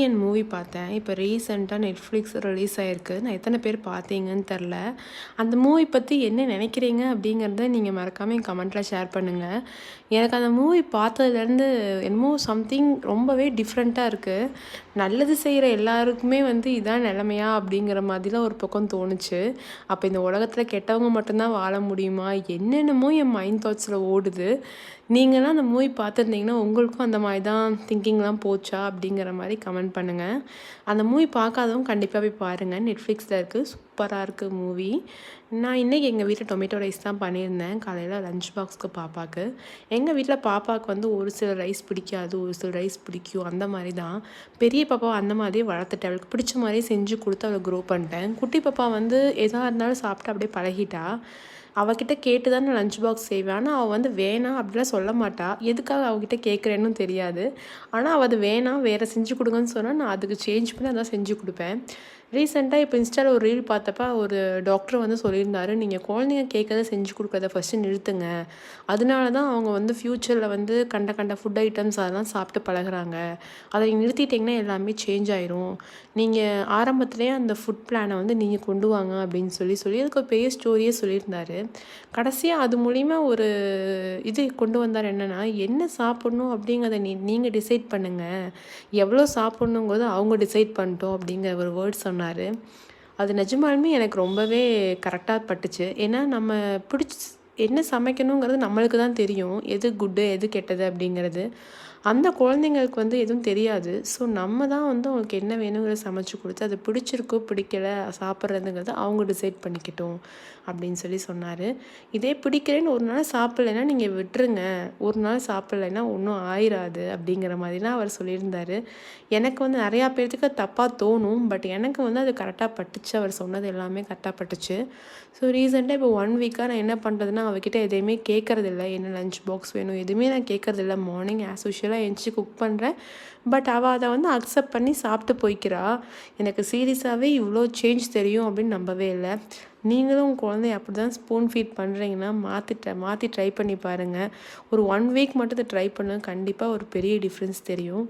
Onion movie பார்த்தேன். இப்போ ரீசெண்டா நெட்ஃப்ளிக்ஸ் ரிலீஸ் ஆயிருக்கு. நான் எத்தனை பேர் பார்த்தீங்கன்னு தெரில. அந்த மூவி பத்தி என்ன நினைக்கிறீங்க அப்படிங்கிறத நீங்க மறக்காம என் கமெண்ட்ல ஷேர் பண்ணுங்க. எனக்கு அந்த மூவி பார்த்ததுலேருந்து என்னமோ சம்திங் ரொம்பவே டிஃப்ரெண்ட்டா இருக்கு. நல்லது செய்கிற எல்லாருக்குமே இதான் நிலைமையா அப்படிங்கிற மாதிரிலாம் ஒரு பக்கம் தோணுச்சு. அப்போ இந்த உலகத்தில் கெட்டவங்க மட்டும்தான் வாழ முடியுமா? என்னென்னமோ என் மைண்ட் தாட்ஸில் ஓடுது. நீங்களாம் அந்த மூவி பார்த்துருந்தீங்கன்னா உங்களுக்கும் அந்த மாதிரி தான் திங்கிங்லாம் போச்சா அப்படிங்கிற மாதிரி கமெண்ட் பண்ணுங்கள். அந்த மூவி பார்க்காதவங்க கண்டிப்பாக போய் பாருங்கள். நெட்ஃப்ளிக்ஸில் இருக்குது. சூப்பராக இருக்குது மூவி. நான் இன்றைக்கி எங்கள் வீட்டில் டொமேட்டோ ரைஸ் தான் பண்ணியிருந்தேன் காலையில் லஞ்ச் பாக்ஸ்க்கு பாப்பாவுக்கு. எங்கள் வீட்டில் பாப்பாவுக்கு ஒரு சில ரைஸ் பிடிக்காது, ஒரு சில ரைஸ் பிடிக்கும். அந்த மாதிரி தான் பெரிய பாப்பா அந்த மாதிரியே வளர்த்துட்டேன். அவளுக்கு பிடிச்ச மாதிரியே செஞ்சு கொடுத்து அவளை க்ரோ பண்ணிட்டேன். குட்டி பாப்பா எதாக இருந்தாலும் சாப்பிட்டு அப்படியே பழகிட்டா. அவகிட்ட கேட்டு தான் நான் லஞ்ச் பாக்ஸ் செய்வேன். ஆனால் அவள் வேணாம் அப்படிலாம் சொல்ல மாட்டா. எதுக்காக அவகிட்ட கேட்குறேன்னு தெரியாது. ஆனால் அவள் அது வேணாம் வேறு செஞ்சு கொடுங்கன்னு சொன்னால் நான் அதுக்கு சேஞ்ச் பண்ணி அதான் செஞ்சு கொடுப்பேன். ரீசெண்டாக இப்போ இன்ஸ்டாவில் ஒரு ரீல் பார்த்தப்ப ஒரு டாக்டர் சொல்லியிருந்தாரு, நீங்கள் குழந்தைங்க கேட்கறத செஞ்சு கொடுக்கறத ஃபஸ்ட்டு நிறுத்துங்க. அதனால தான் அவங்க ஃப்யூச்சரில் கண்ட கண்ட ஃபுட் ஐட்டம்ஸ் அதெல்லாம் சாப்பிட்டு பழகுறாங்க. அதை நிறுத்திட்டிங்கன்னா எல்லாமே சேஞ்ச் ஆயிரும். நீங்கள் ஆரம்பத்துலேயே அந்த ஃபுட் பிளானை நீங்கள் கொண்டு வாங்க அப்படின்னு சொல்லி அதுக்கு ஒரு பெரிய ஸ்டோரியே சொல்லியிருந்தாரு. கடைசியாக அது மூலிமா ஒரு இது கொண்டு வந்தார். என்னென்னா, என்ன சாப்பிட்ணும் அப்படிங்கிறத நீங்கள் டிசைட் பண்ணுங்கள், எவ்வளோ சாப்பிட்ணுங்கிறத அவங்க டிசைட் பண்ணிட்டோம் அப்படிங்கிற ஒரு வேர்ட் சொன்னார். அது நிஜமாலுமே எனக்கு ரொம்பவே கரெக்டாக பட்டுச்சு. ஏன்னா நம்ம என்ன சமைக்கணுங்கிறது நம்மளுக்கு தான் தெரியும், எது குட்டு எது கெட்டது அப்படிங்கிறது. அந்த குழந்தைங்களுக்கு எதுவும் தெரியாது. ஸோ நம்ம தான் அவங்களுக்கு என்ன வேணுங்கிறத சமைச்சு கொடுத்து அது பிடிச்சிருக்கோ பிடிக்கல சாப்பிட்றதுங்கிறத அவங்க டிசைட் பண்ணிக்கிட்டோம் அப்படின்னு சொன்னார். இதே பிடிக்கலன்னு ஒரு நாள் சாப்பிட்லைன்னா நீங்கள் விட்டுருங்க, ஒரு நாள் சாப்பிட்லைன்னா ஒன்றும் ஆயிராது அப்படிங்கிற மாதிரிலாம் அவர் சொல்லியிருந்தார். எனக்கு நிறையா பேர்த்துக்கு தப்பாக தோணும். பட் எனக்கு அது கரெக்டாக பட்டுச்சு. அவர் சொன்னது எல்லாமே கரெக்டாக பட்டுச்சு. ஸோ ரீசெண்டாக இப்போ 1 வீக்காக நான் என்ன பண்ணுறதுன்னா, அவகிட்ட எதையுமே கேட்குறதில்ல. என்ன லஞ்ச் பாக்ஸ் வேணும் எதுவுமே நான் கேட்குறதில்ல. மார்னிங் ஆஸ் யூஷுவலாக எழுந்திரிச்சி குக் பண்ணுறேன். பட் அவள் அதை அக்செப்ட் பண்ணி சாப்பிட்டு போய்க்கிறா. எனக்கு சீரியஸாகவே இவ்வளோ சேஞ்ச் தெரியும் அப்படின்னு நம்பவே இல்லை. நீங்களும் உங்கள் குழந்தைய அப்படி தான் ஸ்பூன் ஃபீட் பண்ணுறீங்கன்னா மாற்றி ட்ரை பண்ணி பாருங்கள். ஒரு 1 வீக் மட்டும் இதை ட்ரை பண்ணுங்கள். கண்டிப்பாக ஒரு பெரிய டிஃப்ரென்ஸ் தெரியும்.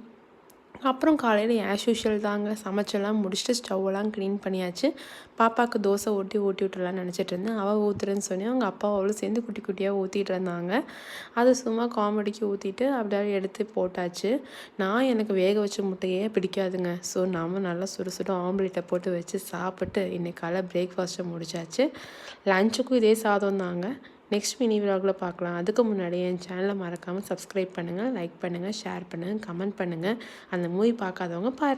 அப்புறம் காலையில் ஆஸ் யூஷுவல் தாங்க, சமைச்செல்லாம் முடிச்சுட்டு ஸ்டவ்வெல்லாம் க்ளீன் பண்ணியாச்சு. பாப்பாவுக்கு தோசை ஊட்டி விட்டுலான்னு நினச்சிட்டு இருந்தேன். அவள் ஊற்றுறேன்னு சொன்னேன். அவங்க அப்பா அவளும் சேர்ந்து குட்டி குட்டியாக ஊற்றிட்டு இருந்தாங்க. அது சும்மா காமெடிக்கு ஊற்றிட்டு அப்படியே எடுத்து போட்டாச்சு. எனக்கு வேக வச்ச முட்டையே பிடிக்காதுங்க. ஸோ நம்ம நல்லா சுடு ஆம்லேட்டை போட்டு வச்சு சாப்பிட்டு இன்றைக்கி காலை பிரேக்ஃபாஸ்ட்டை முடிச்சாச்சு. லஞ்சுக்கும் இதே சாதம் தாங்க. நெக்ஸ்ட் மினி விலாகில் பார்க்கலாம். அதுக்கு முன்னாடி என் சேனலை மறக்காமல் சப்ஸ்கிரைப் பண்ணுங்கள், லைக் பண்ணுங்கள், ஷேர் பண்ணுங்கள், கமெண்ட் பண்ணுங்கள். அந்த மூவி பார்க்காதவங்க பாருங்கள்.